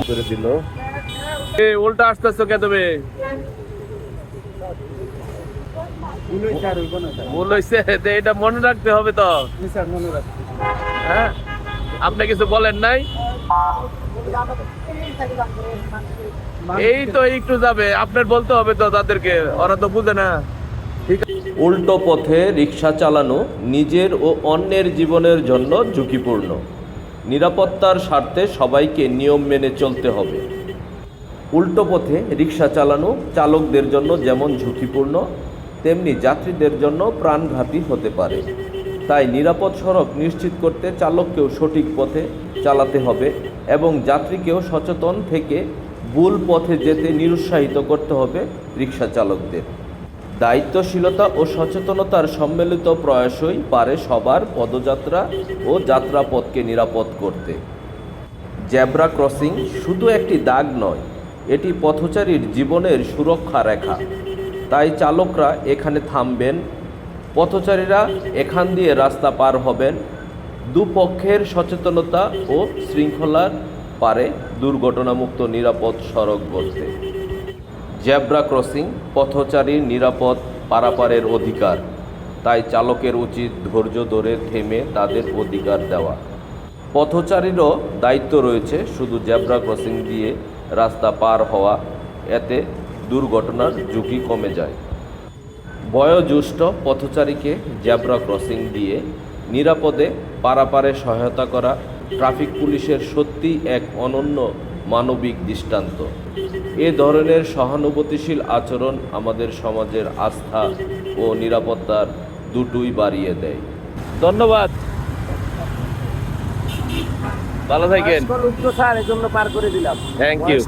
করে দিল। উল্টা আসতেছো কে তুমি? ভুল হয়েছে, এটা মনে রাখতে হবে তো। হ্যাঁ, আপনি কিছু বলেন নাই? এই তো একটু যাবে, আপনার বলতে হবে তো তাদেরকে, ওরা তো বুঝে না। উল্টো পথে রিক্সা চালানো নিজের ও অন্যের জীবনের জন্য ঝুঁকিপূর্ণ। নিরাপত্তার স্বার্থে সবাইকে নিয়ম মেনে চলতে হবে। উল্টো পথে রিক্সা চালানো চালকদের জন্য যেমন ঝুঁকিপূর্ণ, তেমনি যাত্রীদের জন্য প্রাণঘাতী হতে পারে। তাই নিরাপদ সড়ক নিশ্চিত করতে চালককেও সঠিক পথে চালাতে হবে এবং যাত্রীকেও সচেতন থেকে ভুল পথে যেতে নিরুৎসাহিত করতে হবে রিক্সা চালকদের। দায়িত্বশীলতা ও সচেতনতার সম্মিলিত প্রয়াসই পারে সবার পদযাত্রা ও যাত্রাপথকে নিরাপদ করতে। জেব্রা ক্রসিং শুধু একটি দাগ নয়, এটি পথচারীর জীবনের সুরক্ষা রেখা। তাই চালকরা এখানে থামবেন, পথচারীরা এখান দিয়ে রাস্তা পার হবেন। দুপক্ষের সচেতনতা ও শৃঙ্খলার পারে দুর্ঘটনামুক্ত নিরাপদ সড়ক গড়তে। জেব্রা ক্রসিং পথচারীর নিরাপদ পারাপারের অধিকার, তাই চালকের উচিত ধৈর্য ধরে থেমে তাদের অধিকার দেওয়া। পথচারীরও দায়িত্ব রয়েছে শুধু জেব্রা ক্রসিং দিয়ে রাস্তা পার হওয়া, এতে দুর্ঘটনার ঝুঁকি কমে যায়। বয়োজ্যেষ্ঠ পথচারীকে জেব্রা ক্রসিং দিয়ে নিরাপদে পারাপারে সহায়তা করা ট্রাফিক পুলিশের সত্যি এক অনন্য মানবিক দৃষ্টান্ত। এ ধরনের সহানুভূতিশীল আচরণ আমাদের সমাজের আস্থা ও নিরাপত্তার দুটোই বাড়িয়ে দেয়। ধন্যবাদ, ভালো থাকেন। স্যার এর জন্য পার করে দিলাম। Thank you.